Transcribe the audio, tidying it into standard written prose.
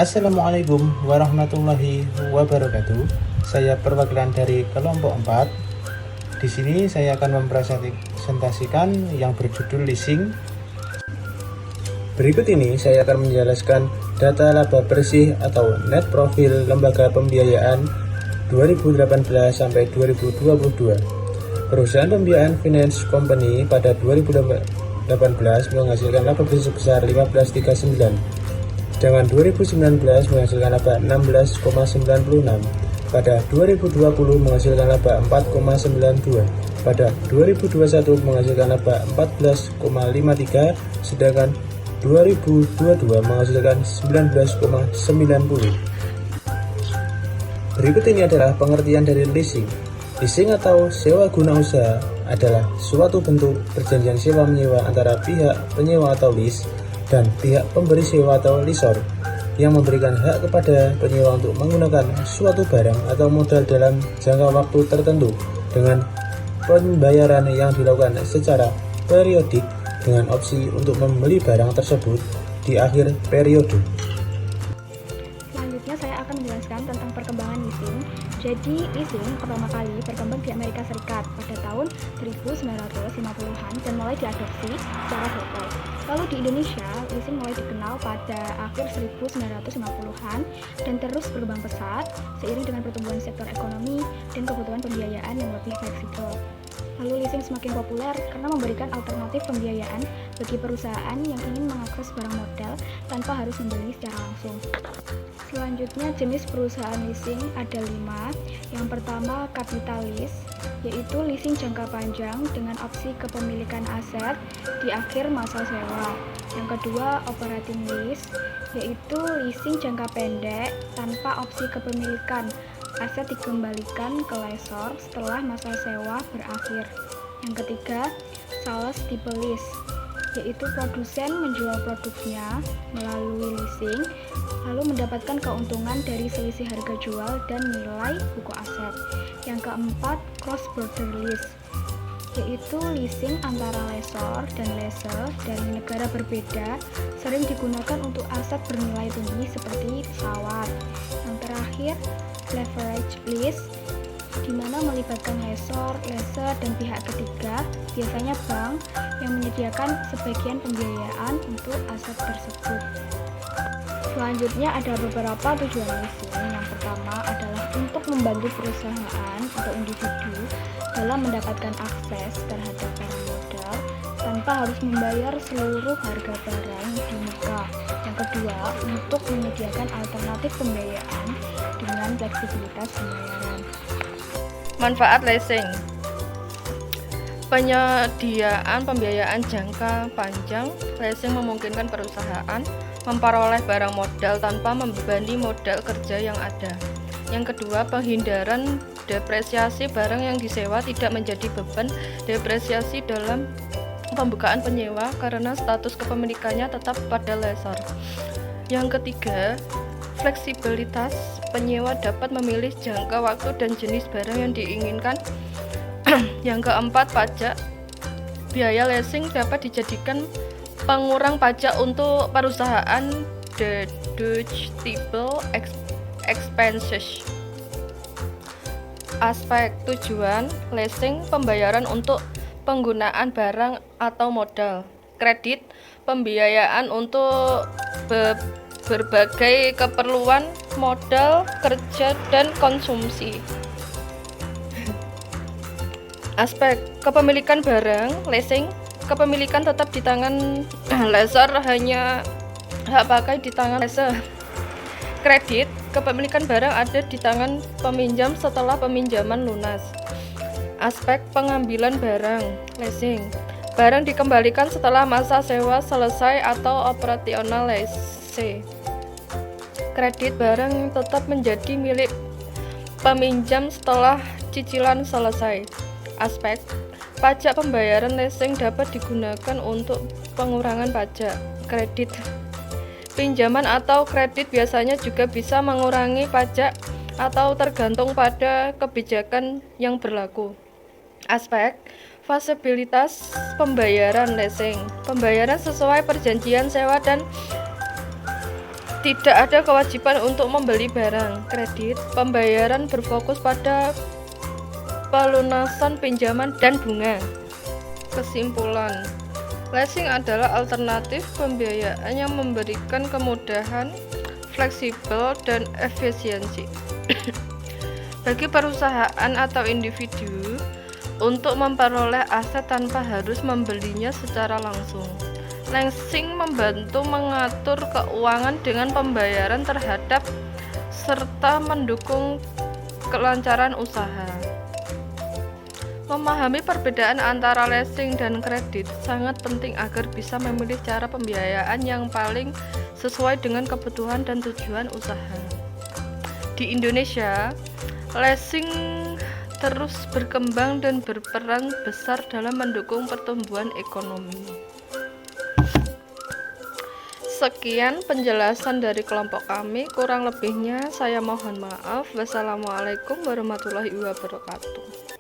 Assalamualaikum warahmatullahi wabarakatuh. Saya perwakilan dari kelompok 4. Di sini saya akan mempresentasikan yang berjudul leasing. Berikut ini saya akan menjelaskan data laba bersih atau net profil lembaga pembiayaan 2018 sampai 2022. Perusahaan pembiayaan finance company pada 2018 menghasilkan laba bersih sebesar 1539, sedangkan 2019 menghasilkan laba 16,96, pada 2020 menghasilkan laba 4,92, pada 2021 menghasilkan laba 14,53, sedangkan 2022 menghasilkan 19,90. Berikut ini adalah pengertian dari leasing. Leasing atau sewa guna usaha adalah suatu bentuk perjanjian sewa menyewa antara pihak penyewa atau lease dan pihak pemberi sewa atau lessor yang memberikan hak kepada penyewa untuk menggunakan suatu barang atau modal dalam jangka waktu tertentu dengan pembayaran yang dilakukan secara periodik dengan opsi untuk membeli barang tersebut di akhir periode. Selanjutnya saya akan menjelaskan tentang perkembangan leasing. Jadi leasing pertama kali berkembang di Amerika Serikat pada tahun 1950-an dan mulai diadopsi secara global. Lalu di Indonesia, leasing mulai dikenal pada akhir 1950-an dan terus berkembang pesat seiring dengan pertumbuhan sektor ekonomi dan kebutuhan pembiayaan yang lebih fleksibel. Lalu leasing semakin populer karena memberikan alternatif pembiayaan bagi perusahaan yang ingin mengakses barang modal tanpa harus membeli secara langsung. Selanjutnya jenis perusahaan leasing ada 5. Yang pertama kapitalis, yaitu leasing jangka panjang dengan opsi kepemilikan aset di akhir masa sewa. Yang kedua operating lease, yaitu leasing jangka pendek tanpa opsi kepemilikan, aset dikembalikan ke lessor setelah masa sewa berakhir. Yang ketiga sales type lease, yaitu produsen menjual produknya melalui leasing lalu mendapatkan keuntungan dari selisih harga jual dan nilai buku aset. Yang keempat cross border lease, yaitu leasing antara lessor dan lessee dari negara berbeda, sering digunakan untuk aset bernilai tinggi seperti pesawat. Yang terakhir leverage lease, di mana melibatkan lessor, lessee, dan pihak ketiga, biasanya bank, yang menyediakan sebagian pembiayaan untuk aset tersebut. Selanjutnya ada beberapa tujuan leasing. Yang pertama adalah untuk membantu perusahaan atau individu dalam mendapatkan akses terhadap barang modal tanpa harus membayar seluruh harga barang di muka. Yang kedua, untuk menyediakan alternatif pembiayaan dengan fleksibilitas pembayaran. Manfaat leasing: penyediaan pembiayaan jangka panjang. Leasing memungkinkan perusahaan memperoleh barang modal tanpa membebani modal kerja yang ada. Yang kedua, penghindaran depresiasi barang yang disewa tidak menjadi beban depresiasi dalam pembukaan penyewa karena status kepemilikannya tetap pada lessor. Yang ketiga, fleksibilitas penyewa dapat memilih jangka waktu dan jenis barang yang diinginkan. Yang keempat, pajak. Biaya leasing dapat dijadikan pengurang pajak untuk perusahaan deductible expenses. Aspek tujuan leasing: pembayaran untuk penggunaan barang atau modal, kredit, pembiayaan untuk berbagai keperluan modal, kerja, dan konsumsi. Aspek kepemilikan barang leasing: kepemilikan tetap di tangan lessor, hanya hak pakai di tangan lessee. Kredit: kepemilikan barang ada di tangan peminjam setelah peminjaman lunas. Aspek pengambilan barang leasing: barang dikembalikan setelah masa sewa selesai atau operasional lease. Kredit: barang tetap menjadi milik peminjam setelah cicilan selesai. Aspek pajak: pembayaran leasing dapat digunakan untuk pengurangan pajak. Kredit: pinjaman atau kredit biasanya juga bisa mengurangi pajak atau tergantung pada kebijakan yang berlaku. Aspek fasibilitas pembayaran leasing: pembayaran sesuai perjanjian sewa dan Tidak ada kewajiban untuk membeli barang kredit. Pembayaran berfokus pada pelunasan pinjaman dan bunga. Kesimpulan, leasing adalah alternatif pembiayaan yang memberikan kemudahan, fleksibel, dan efisiensi bagi perusahaan atau individu untuk memperoleh aset tanpa harus membelinya secara langsung. Leasing membantu mengatur keuangan dengan pembayaran terhadap serta mendukung kelancaran usaha. Memahami perbedaan antara leasing dan kredit sangat penting agar bisa memilih cara pembiayaan yang paling sesuai dengan kebutuhan dan tujuan usaha. Di Indonesia, leasing terus berkembang dan berperan besar dalam mendukung pertumbuhan ekonomi. Sekian penjelasan dari kelompok kami, kurang lebihnya saya mohon maaf. Wassalamualaikum warahmatullahi wabarakatuh.